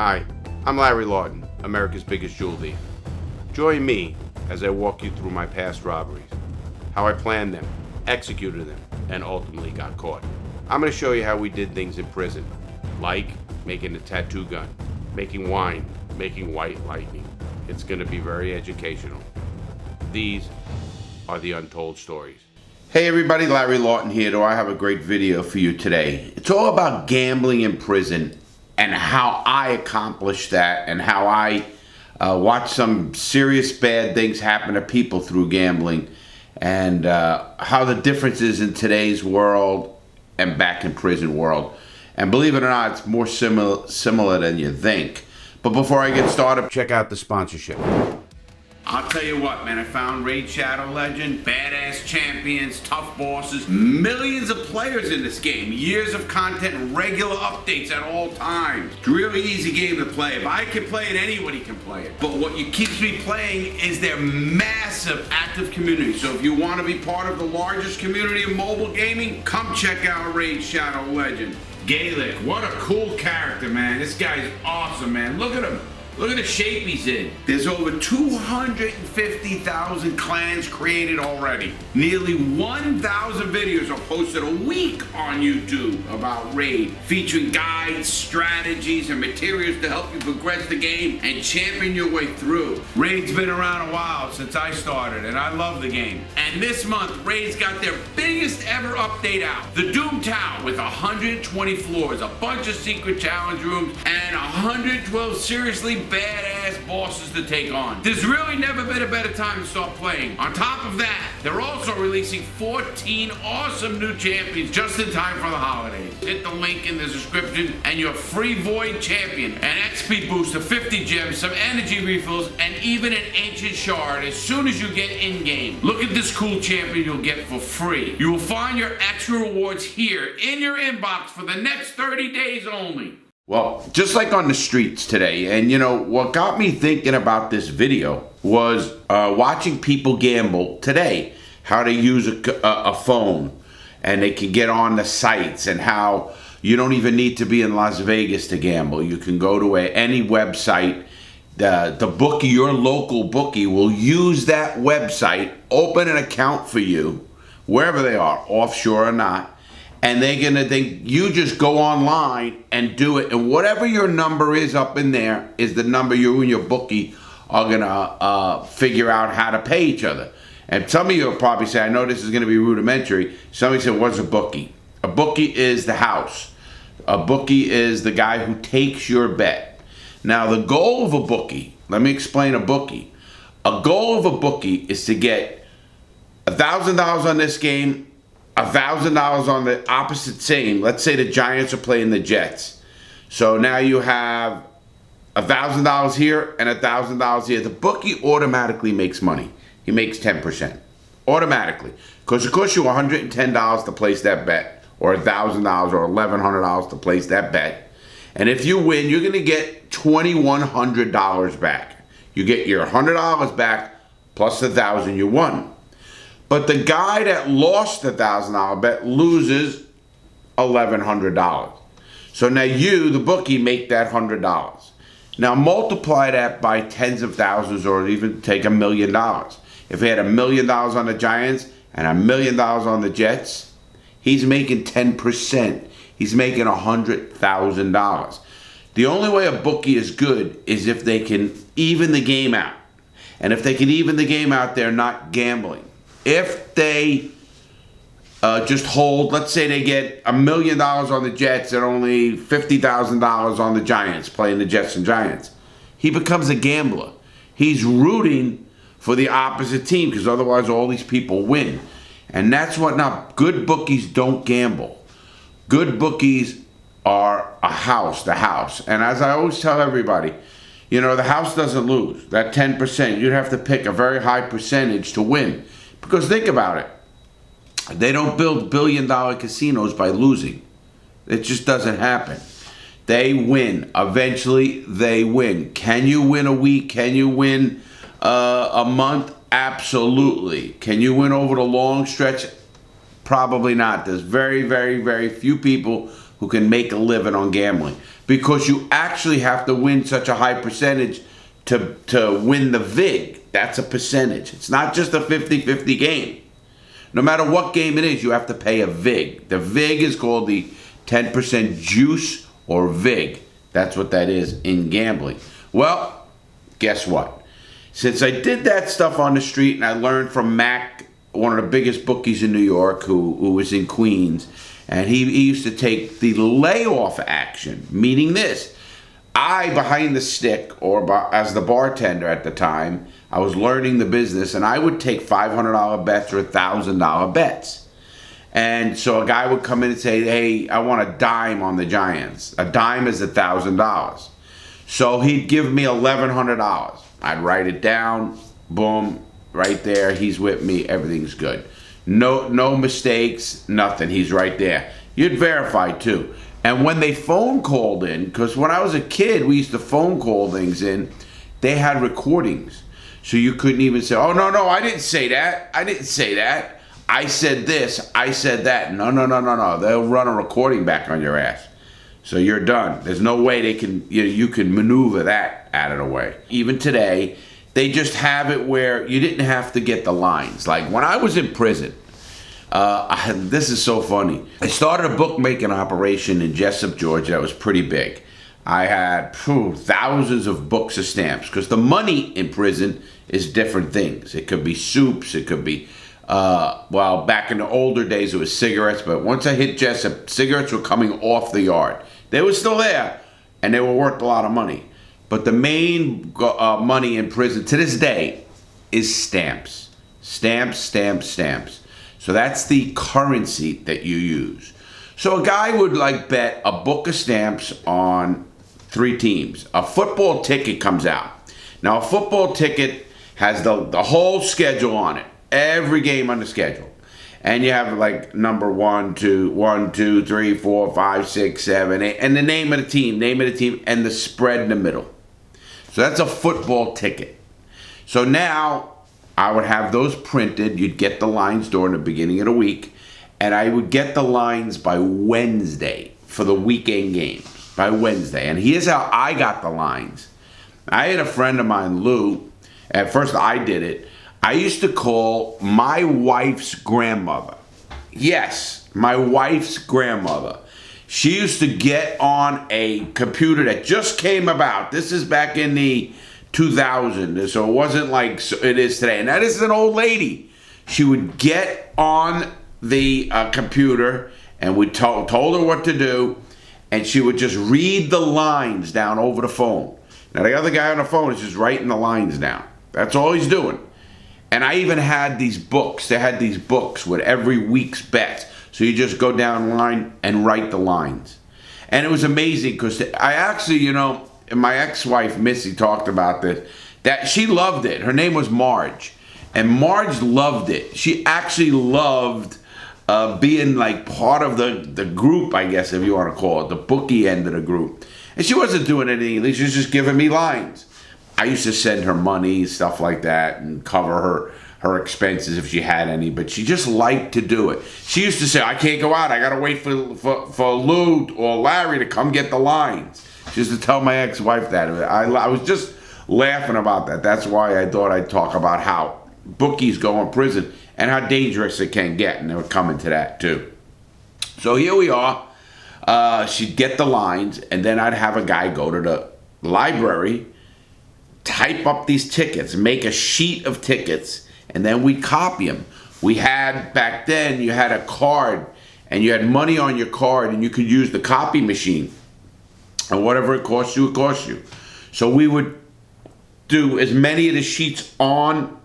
Hi, I'm Larry Lawton, America's biggest jewel thief. Join me as I walk you through my past robberies, how I planned them, executed them, and ultimately got caught. I'm going to show you how we did things in prison, like making a tattoo gun, making wine, making white lightning. It's going to be very educational. These are the untold stories. Hey everybody, Larry Lawton here. Do I have a great video for you today? It's all about gambling in prison and how I accomplished that and how I watched some serious bad things happen to people through gambling, and how the difference is in today's world and back in prison world. And believe it or not, it's more similar than you think. But before I get started, check out the sponsorship. I'll tell you what, man, I found Raid Shadow Legend, badass champions, tough bosses, millions of players in this game, years of content, and regular updates at all times. It's a really easy game to play. If I can play it, anybody can play it. But what keeps me playing is their massive active community. So if you want to be part of the largest community of mobile gaming, come check out Raid Shadow Legend. Gaelic, what a cool character, man. This guy's awesome, man. Look at him. Look at the shape he's in. There's over 250,000 clans created already. Nearly 1,000 videos are posted a week on YouTube about Raid, featuring guides, strategies, and materials to help you progress the game and champion your way through. Raid's been around a while, since I started, and I love the game. And this month, Raid's got their biggest ever update out. The Doom Tower with 120 floors, a bunch of secret challenge rooms, and 112 seriously badass bosses to take on. There's really never been a better time to start playing. On top of that, they're also releasing 14 awesome new champions just in time for the holidays. Hit the link in the description and your free Void champion, an XP boost of 50 gems, some energy refills, and even an ancient shard as soon as you get in-game. Look at this cool champion you'll get for free. You will find your extra rewards here in your inbox for the next 30 days only. Well, just like on the streets today, and you know, what got me thinking about this video was watching people gamble today, how they use a phone and they can get on the sites, and how you don't even need to be in Las Vegas to gamble. You can go to any website. The bookie, your local bookie, will use that website, open an account for you, wherever they are, offshore or not. And they're gonna think you just go online and do it, and whatever your number is up in there is the number you and your bookie are gonna figure out how to pay each other. And some of you will probably say, I know this is gonna be rudimentary. Somebody said, what's a bookie? A bookie is the house. A bookie is the guy who takes your bet. Now the goal of a bookie, let me explain a bookie. A goal of a bookie is to get $1,000 on this game, $1,000 on the opposite same. Let's say the Giants are playing the Jets. So now you have $1,000 here and $1,000 here. The bookie automatically makes money. He makes 10%. Automatically. Because it costs you $110 to place that bet, or $1,000 or $1,100 to place that bet. And if you win, you're going to get $2,100 back. You get your $100 back plus the $1,000 you won. But the guy that lost the $1,000 bet loses $1,100. So now you, the bookie, make that $100. Now multiply that by tens of thousands, or even take $1 million. If he had $1 million on the Giants and $1 million on the Jets, he's making 10%. He's making $100,000. The only way a bookie is good is if they can even the game out. And if they can even the game out, they're not gambling. If they just hold, let's say they get $1 million on the Jets and only $50,000 on the Giants, playing the Jets and Giants, he becomes a gambler. He's rooting for the opposite team, because otherwise all these people win. And that's what not good bookies don't gamble. Good bookies are the house. And as I always tell everybody, you know, the house doesn't lose. That 10%, you'd have to pick a very high percentage to win. Because think about it. They don't build billion-dollar casinos by losing. It just doesn't happen. They win. Eventually, they win. Can you win a week? Can you win a month? Absolutely. Can you win over the long stretch? Probably not. There's very, very, very few people who can make a living on gambling. because you actually have to win such a high percentage to win the VIG. That's a percentage. It's not just a 50-50 game. No matter what game it is, you have to pay a VIG. The VIG is called the 10% juice or VIG. That's what that is in gambling. Well, guess what? Since I did that stuff on the street and I learned from Mac, one of the biggest bookies in New York, who was in Queens, and he used to take the layoff action, meaning this. I, behind the stick, or as the bartender at the time, I was learning the business, and I would take $500 bets or $1,000 bets. And so a guy would come in and say, hey, I want a dime on the Giants. A dime is $1,000. So he'd give me $1,100. I'd write it down, boom, right there. He's with me, everything's good. No mistakes, nothing. He's right there. You'd verify too. And when they phone called in, because when I was a kid, we used to phone call things in, they had recordings. So you couldn't even say, oh, no, I didn't say that. I didn't say that. I said this, I said that. No. They'll run a recording back on your ass. So you're done. There's no way they can, you can maneuver that out of the way. Even today, they just have it where you didn't have to get the lines. Like when I was in prison, this is so funny. I started a bookmaking operation in Jessup, Georgia that was pretty big. I had thousands of books of stamps because the money in prison is different things. It could be soups, it could be, well, back in the older days it was cigarettes, but once I hit Jessup, cigarettes were coming off the yard. They were still there and they were worth a lot of money. But the main money in prison to this day is stamps. Stamps. So that's the currency that you use. So a guy would bet a book of stamps on 3 teams. A football ticket comes out. Now a football ticket has the whole schedule on it. Every game on the schedule. And you have number 1, 2, 3, 4, 5, 6, 7, 8, and the name of the team, and the spread in the middle. So that's a football ticket. So now I would have those printed. You'd get the lines during the beginning of the week. And I would get the lines by Wednesday for the weekend games. By Wednesday. And here's how I got the lines. I had a friend of mine, Lou. At first I did it. I used to call my wife's grandmother. Yes, my wife's grandmother. She used to get on a computer that just came about. This is back in the 2000s, so it wasn't like it is today. And that is an old lady. She would get on the computer, and we told her what to do, and she would just read the lines down over the phone. Now the other guy on the phone is just writing the lines down. That's all he's doing. And I even had these books. They had these books with every week's bets. So you just go down the line and write the lines. And it was amazing because I actually, my ex-wife, Missy, talked about this, that she loved it. Her name was Marge. And Marge loved it. She actually loved being part of the group, I guess, if you want to call it, the bookie end of the group. And she wasn't doing anything. She was just giving me lines. I used to send her money, stuff like that, and cover her expenses if she had any, but she just liked to do it. She used to say, I can't go out. I got to wait for Lou or Larry to come get the lines. She used to tell my ex-wife that. I was just laughing about that. That's why I thought I'd talk about how bookies go in prison and how dangerous it can get, and they were coming to that too. So here we are. She'd get the lines, and then I'd have a guy go to the library, type up these tickets, make a sheet of tickets, and then we'd copy them. We had, back then, you had a card, and you had money on your card, and you could use the copy machine. And whatever it cost you, it cost you. So we would do as many of the sheets on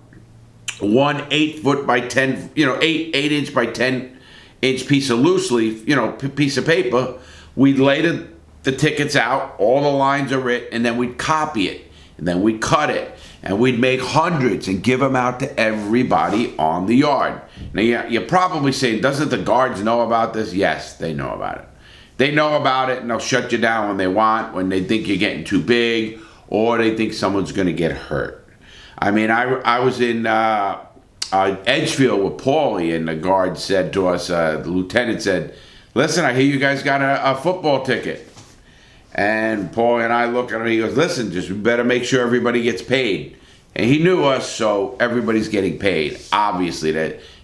one 8-foot by 10, 8-inch by 10-inch piece of loose leaf, piece of paper. We'd lay the tickets out, all the lines are written, and then we'd copy it. And then we'd cut it, and we'd make hundreds and give them out to everybody on the yard. Now, you're probably saying, doesn't the guards know about this? Yes, they know about it. They know about it, and they'll shut you down when they want, when they think you're getting too big, or they think someone's going to get hurt. I mean, I was in Edgefield with Paulie, and the guard said to us, the lieutenant said, listen, I hear you guys got a football ticket. And Paul and I look at him, he goes, listen, just better make sure everybody gets paid. And he knew us, so everybody's getting paid. Obviously,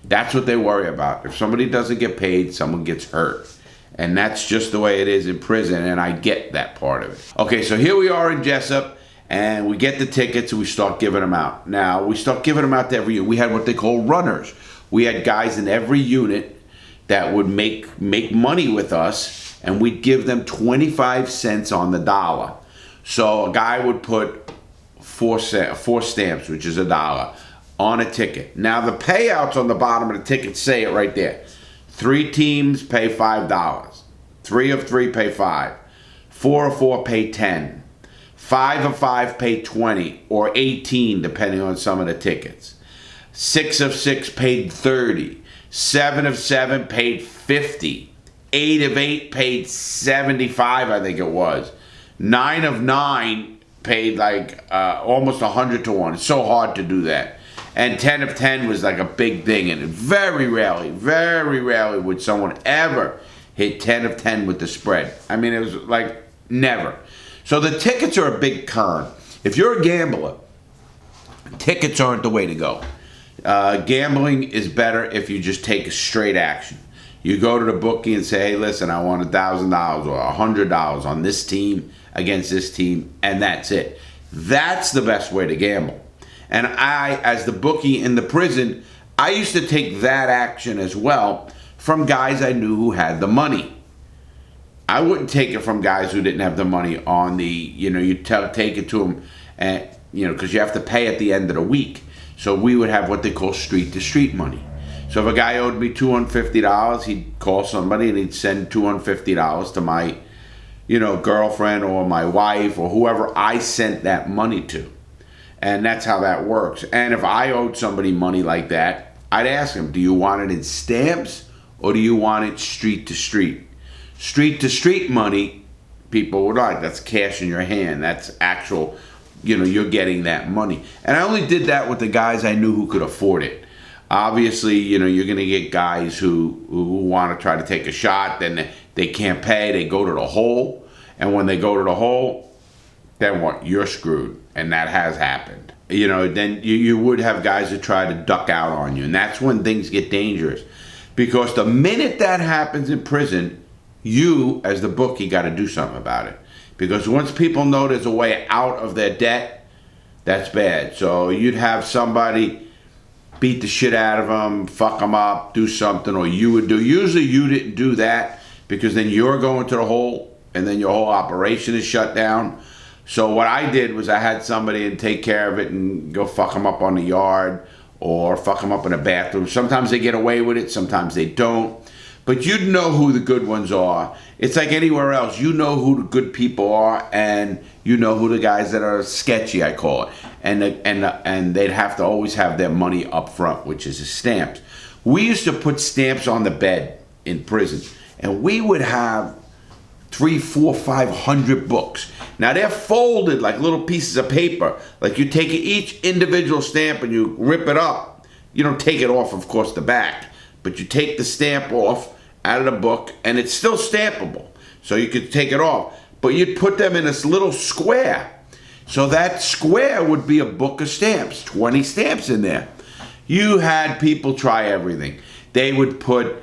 that's what they worry about. If somebody doesn't get paid, someone gets hurt. And that's just the way it is in prison, and I get that part of it. Okay, so here we are in Jessup, and we get the tickets, and we start giving them out. Now, we start giving them out to every unit. We had what they call runners. We had guys in every unit that would make money with us, and we'd give them 25 cents on the dollar. So a guy would put four stamps, which is $1, on a ticket. Now, the payouts on the bottom of the ticket say it right there. 3 teams pay $5. 3 of 3 pay $5. 4 of 4 pay $10. 5 of 5 pay $20 or $18, depending on some of the tickets. 6 of 6 paid $30. 7 of 7 paid $50. 8 of 8 paid $75, I think it was. 9 of 9 paid like almost 100 to 1. It's so hard to do that. And 10 of 10 was like a big thing, and very rarely would someone ever hit 10 of 10 with the spread. I mean, it was like never. So the tickets are a big con. If you're a gambler, tickets aren't the way to go. Gambling is better if you just take a straight action. You go to the bookie and say, hey, listen, I want $1,000 or $100 on this team against this team, and that's it. That's the best way to gamble. And I, as the bookie in the prison, I used to take that action as well from guys I knew who had the money. I wouldn't take it from guys who didn't have the money on the, you take it to them, and, because you have to pay at the end of the week. So we would have what they call street-to-street money. So if a guy owed me $250, he'd call somebody and he'd send $250 to my, girlfriend or my wife or whoever I sent that money to. And that's how that works. And if I owed somebody money like that, I'd ask them, do you want it in stamps or do you want it street to street? Street to street money, people would like, that's cash in your hand. That's actual, you're getting that money. And I only did that with the guys I knew who could afford it. Obviously, you're going to get guys who want to try to take a shot, then they can't pay, they go to the hole. And when they go to the hole, then what? You're screwed. And that has happened. Then you would have guys that try to duck out on you. And that's when things get dangerous. Because the minute that happens in prison, you, as the bookie, got to do something about it. Because once people know there's a way out of their debt, that's bad. So you'd have somebody beat the shit out of them, fuck them up, do something, or you would do. Usually you didn't do that because then you're going to the hole and then your whole operation is shut down. So what I did was I had somebody and take care of it and go fuck them up on the yard or fuck them up in a bathroom. Sometimes they get away with it, sometimes they don't. But you'd know who the good ones are. It's like anywhere else. You know who the good people are, and you know who the guys that are sketchy, I call it. And they'd have to always have their money up front, which is the stamps. We used to put stamps on the bed in prison, and we would have 300, 400, 500 books. Now they're folded like little pieces of paper. Like you take each individual stamp and you rip it up. You don't take it off, of course, the back. But you take the stamp off out of the book, and it's still stampable. So you could take it off. But you'd put them in this little square. So that square would be a book of stamps, 20 stamps in there. You had people try everything. They would put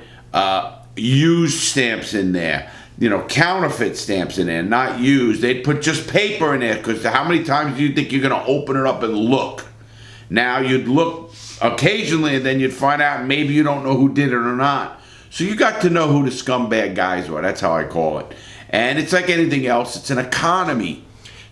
used stamps in there, counterfeit stamps in there, not used. They'd put just paper in there, because how many times do you think you're going to open it up and look? Now you'd look occasionally, and then you'd find out maybe you don't know who did it or not. So you got to know who the scumbag guys were. That's how I call it. And it's like anything else. It's an economy.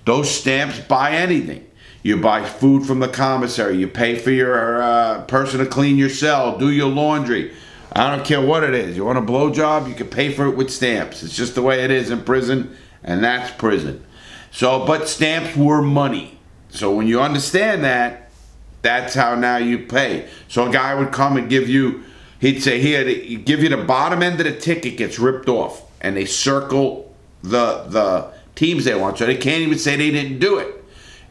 Those stamps buy anything. You buy food from the commissary. You pay for your person to clean your cell, do your laundry. I don't care what it is. You want a blowjob? You can pay for it with stamps. It's just the way it is in prison, and that's prison. So, but stamps were money. So when you understand that, that's how now you pay. So a guy would come and give you, he'd say, here, he'd give you the bottom end of the ticket gets ripped off, and they circle the teams they want, so they can't even say they didn't do it.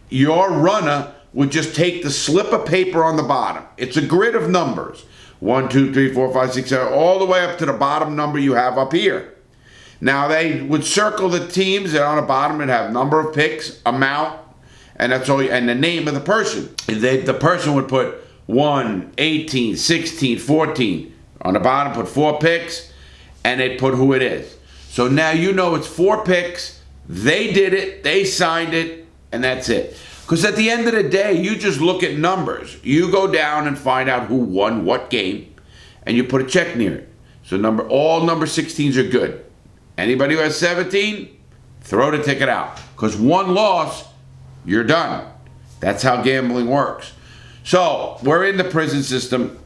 Your runner would just take the slip of paper on the bottom. It's a grid of numbers. 1, 2, 3, 4, 5, 6, 7, all the way up to the bottom number you have up here. Now they would circle the teams, and on the bottom it'd have number of picks, amount, and that's all, and the name of the person. The person would put 1, 18, 16, 14. On the bottom, put 4 picks, and they'd put who it is. So now you know it's 4 picks, they did it, they signed it, and that's it. Because at the end of the day, you just look at numbers. You go down and find out who won what game, and you put a check near it. So all number 16s are good. Anybody who has 17, throw the ticket out. Because one loss, you're done. That's how gambling works. So we're in the prison system,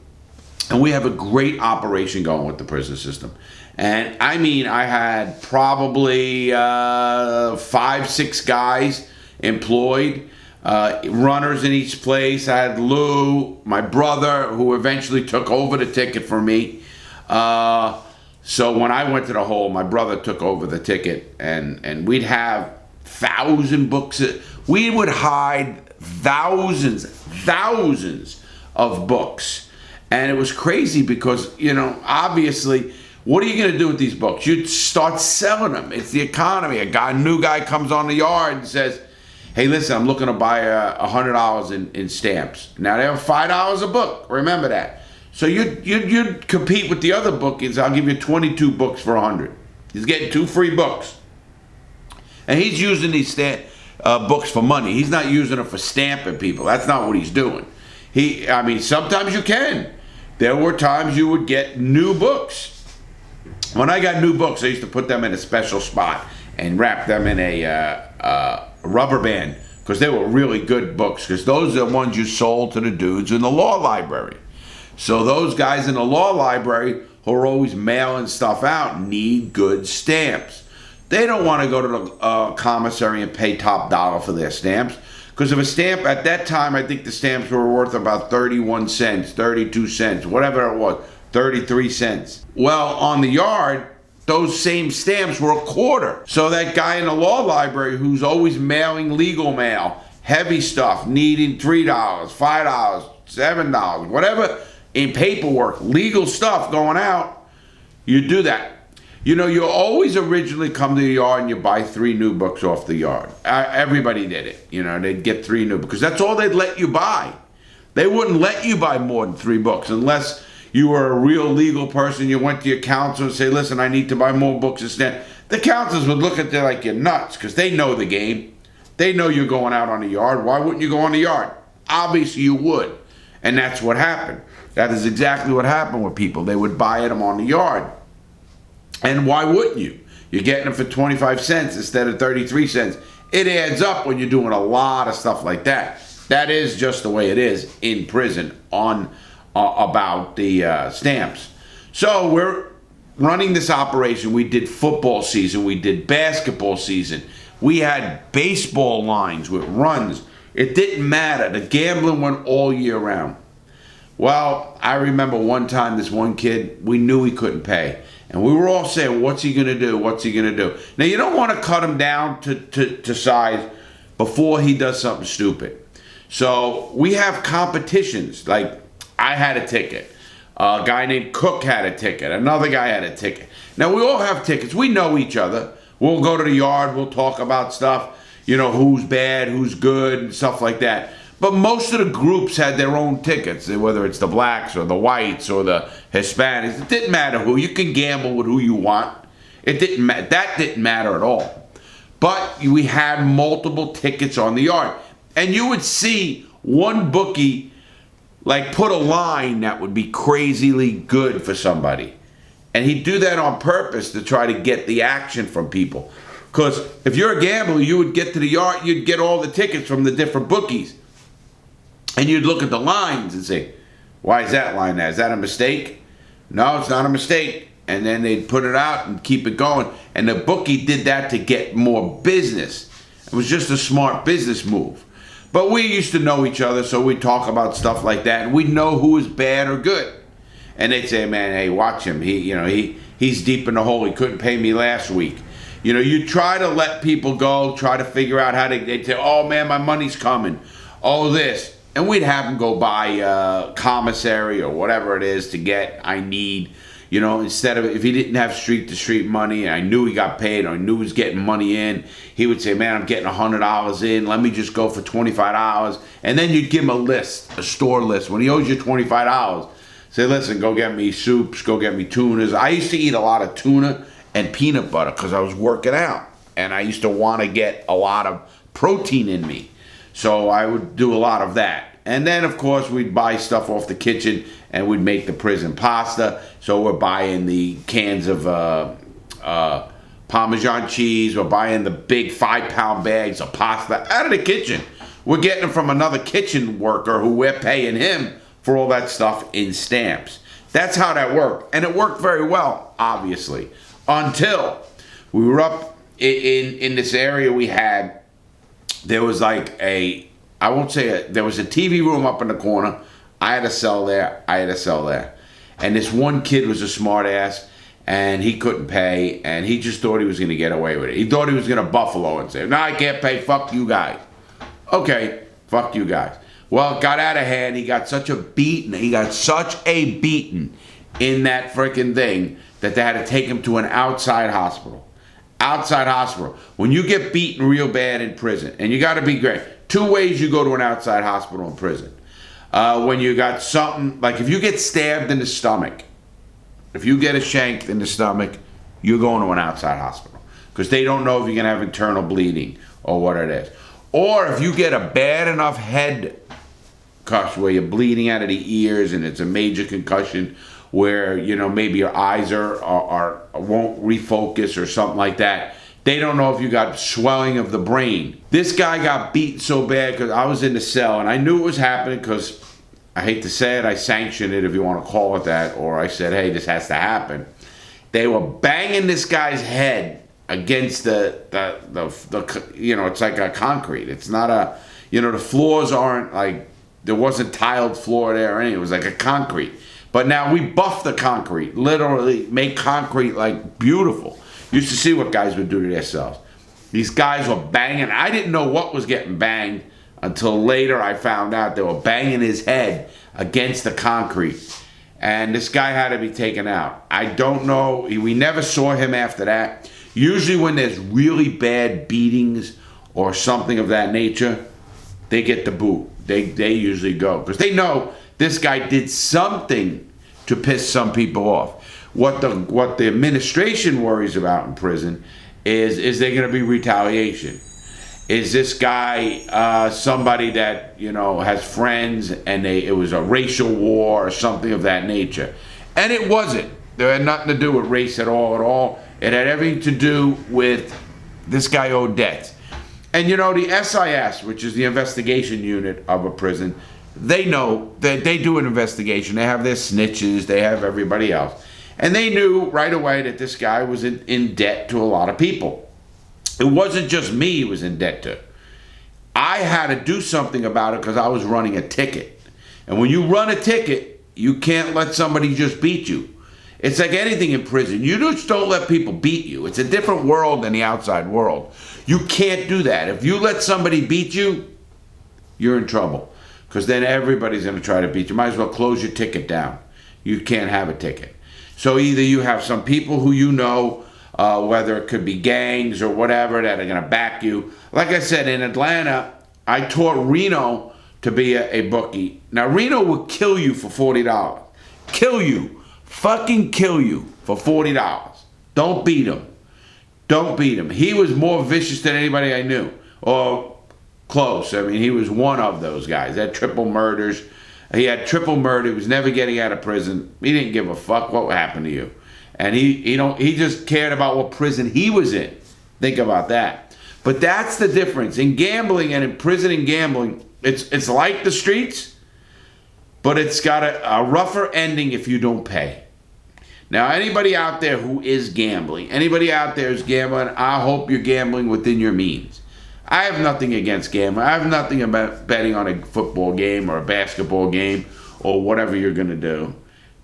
and we have a great operation going with the prison system. And I mean, I had probably 5, 6 guys employed, runners in each place. I had Lou, my brother, who eventually took over the ticket for me. So when I went to the hole, my brother took over the ticket, and we'd have 1,000 books. We would hide thousands of books. And it was crazy because, you know, obviously, what are you going to do with these books? You'd start selling them. It's the economy. A new guy comes on the yard and says, hey, listen, I'm looking to buy $100 in stamps. Now they have $5 a book. Remember that. So you'd compete with the other bookies. I'll give you 22 books for 100. He's getting 2 free books. And he's using these books for money. He's not using them for stamping people. That's not what he's doing. I mean, sometimes you can. There were times you would get new books. When I got new books, I used to put them in a special spot and wrap them in a rubber band, because they were really good books, because those are the ones you sold to the dudes in the law library. So those guys in the law library who are always mailing stuff out need good stamps. They don't want to go to the commissary and pay top dollar for their stamps. Because of a stamp, at that time, I think the stamps were worth about 31 cents, 32 cents, whatever it was, 33 cents. Well, on the yard, those same stamps were a quarter. So that guy in the law library who's always mailing legal mail, heavy stuff, needing $3, $5, $7, whatever, in paperwork, legal stuff going out, you do that. You know, you always originally come to the yard and you buy 3 new books off the yard. Everybody did it. You know, they'd get 3 new, because that's all they'd let you buy. They wouldn't let you buy more than 3 books unless you were a real legal person. You went to your counselor and say, listen, I need to buy more books and stamps. The counselors would look at you like you're nuts, because they know the game. They know you're going out on the yard. Why wouldn't you go on the yard? Obviously you would. And that's what happened. That is exactly what happened with people. They would buy them on the yard. And why wouldn't you? You're getting them for 25 cents instead of 33 cents. It adds up when you're doing a lot of stuff like that. That is just the way it is in prison on about the stamps. So we're running this operation. We did football season. We did basketball season. We had baseball lines with runs. It didn't matter. The gambling went all year round. Well, I remember one time this one kid, we knew he couldn't pay. And we were all saying, what's he going to do? What's he going to do? Now, you don't want to cut him down to size before he does something stupid. So we have competitions. Like, I had a ticket. A guy named Cook had a ticket. Another guy had a ticket. Now, we all have tickets. We know each other. We'll go to the yard. We'll talk about stuff. You know, who's bad, who's good, and stuff like that. But most of the groups had their own tickets, whether it's the blacks or the whites or the Hispanics. It didn't matter who. You can gamble with who you want. That didn't matter at all. But we had multiple tickets on the yard. And you would see one bookie like put a line that would be crazily good for somebody. And he'd do that on purpose to try to get the action from people. Because if you're a gambler, you would get to the yard, you'd get all the tickets from the different bookies. And you'd look at the lines and say, why is that line there? Is that a mistake? No, it's not a mistake. And then they'd put it out and keep it going. And the bookie did that to get more business. It was just a smart business move. But we used to know each other, so we'd talk about stuff like that. And we'd know who was bad or good. And they'd say, man, hey, watch him. He's deep in the hole. He couldn't pay me last week. You know, you try to let people go, try to figure out how they'd say, oh, man, my money's coming. Oh, this. And we'd have them go buy commissary or whatever it is to get, I need, You know, instead of, if he didn't have street-to-street money, and I knew he got paid, or I knew he was getting money in, he would say, man, I'm getting $100 in, let me just go for $25. And then you'd give him a list, a store list. When he owes you $25, say, listen, go get me soups, go get me tunas. I used to eat a lot of tuna and peanut butter because I was working out. And I used to want to get a lot of protein in me. So I would do a lot of that. And then, of course, we'd buy stuff off the kitchen and we'd make the prison pasta. So we're buying the cans of Parmesan cheese. We're buying the big 5-pound bags of pasta out of the kitchen. We're getting them from another kitchen worker who we're paying him for all that stuff in stamps. That's how that worked. And it worked very well, obviously, until we were up in this area we had. There was like there was a TV room up in the corner. I had a cell there. And this one kid was a smart ass, and he couldn't pay, and he just thought he was going to get away with it. He thought he was going to buffalo and say, no, I can't pay, fuck you guys. Okay, fuck you guys. Well, it got out of hand. He got such a beating in that freaking thing that they had to take him to an outside hospital. Outside hospital. When you get beaten real bad in prison, and you got to be great. 2 ways you go to an outside hospital in prison. When you got something, like if you get stabbed in the stomach, if you get a shank in the stomach, you're going to an outside hospital. Because they don't know if you're going to have internal bleeding or what it is. Or if you get a bad enough head concussion where you're bleeding out of the ears and it's a major concussion where, you know, maybe your eyes are won't refocus or something like that. They don't know if you got swelling of the brain. This guy got beat so bad because I was in the cell and I knew it was happening because, I hate to say it, I sanctioned it if you want to call it that, or I said, hey, this has to happen. They were banging this guy's head against the you know, it's like a concrete. It's not a, you know, the floors aren't like, there wasn't tiled floor there or anything. It was like a concrete. But now we buff the concrete, literally make concrete like beautiful. Used to see what guys would do to themselves. These guys were banging. I didn't know what was getting banged until later I found out they were banging his head against the concrete. And this guy had to be taken out. I don't know. We never saw him after that. Usually when there's really bad beatings or something of that nature, they get the boot. They usually go. Because they know this guy did something to piss some people off. What the administration worries about in prison is there going to be retaliation? Is this guy somebody that, you know, has friends and it was a racial war or something of that nature? And it wasn't. There had nothing to do with race at all. It had everything to do with this guy owed debts. And you know, the SIS, which is the investigation unit of a prison, they know that they do an investigation. They have their snitches, they have everybody else. And they knew right away that this guy was in debt to a lot of people. It wasn't just me he was in debt to. I had to do something about it because I was running a ticket. And when you run a ticket, you can't let somebody just beat you. It's like anything in prison. You just don't let people beat you. It's a different world than the outside world. You can't do that. If you let somebody beat you, you're in trouble. Because then everybody's going to try to beat you. Might as well close your ticket down. You can't have a ticket. So either you have some people who you know, whether it could be gangs or whatever, that are going to back you. Like I said, in Atlanta, I taught Reno to be a bookie. Now, Reno will kill you for $40. Kill you. Fucking kill you for $40. Don't beat him. Don't beat him. He was more vicious than anybody I knew. Or close. I mean, he was one of those guys. He had triple murders. He had triple murder. He was never getting out of prison. He didn't give a fuck what happened to you. And he just cared about what prison he was in. Think about that. But that's the difference. In gambling and in prison and gambling, it's like the streets, but it's got a rougher ending if you don't pay. Now, anybody out there who is gambling, I hope you're gambling within your means. I have nothing against gambling. I have nothing about betting on a football game or a basketball game or whatever you're going to do.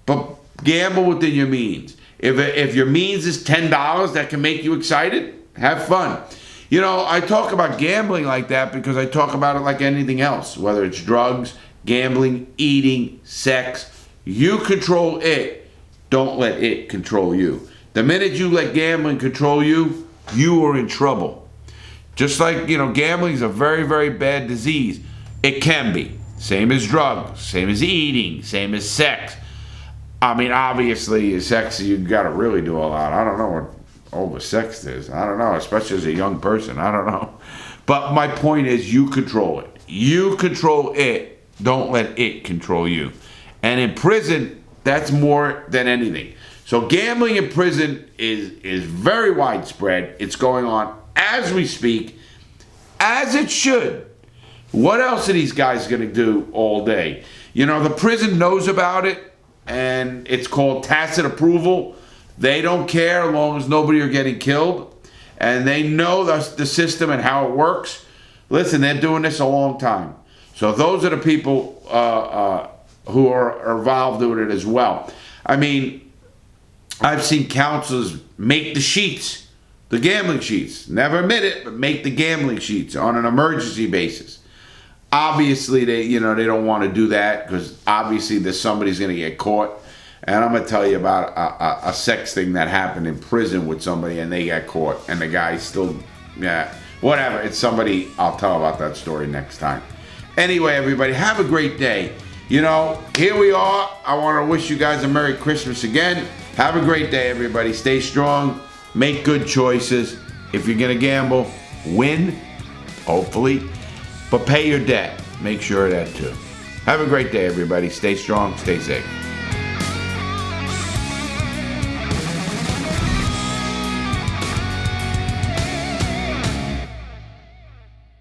But gamble within your means. If your means is $10 that can make you excited, have fun. You know, I talk about gambling like that because I talk about it like anything else, whether it's drugs, gambling, eating, sex. You control it. don't let it control you. The minute you let gambling control you, you are in trouble. Just like, gambling is a very, very bad disease. It can be. Same as drugs, same as eating, same as sex. I mean, obviously, sex, you got to really do a lot. I don't know what over sex is. I don't know, especially as a young person. I don't know. But my point is, you control it. You control it. Don't let it control you. And in prison, that's more than anything. So gambling in prison is very widespread. It's going on as we speak, as it should. What else are these guys going to do all day? The prison knows about it, and it's called tacit approval. They don't care as long as nobody are getting killed, and they know the system and how it works. Listen, they're doing this a long time. So those are the people who are involved with it as well. I mean, I've seen counselors make the sheets, the gambling sheets. Never admit it, but make the gambling sheets on an emergency basis. Obviously, they don't want to do that because obviously somebody's going to get caught. And I'm going to tell you about a sex thing that happened in prison with somebody, and they got caught, and the guy still, whatever. It's somebody. I'll tell about that story next time. Anyway, everybody, have a great day. Here we are. I want to wish you guys a Merry Christmas again. Have a great day, everybody. Stay strong. Make good choices. If you're going to gamble, win, hopefully. But pay your debt. Make sure of that, too. Have a great day, everybody. Stay strong. Stay safe.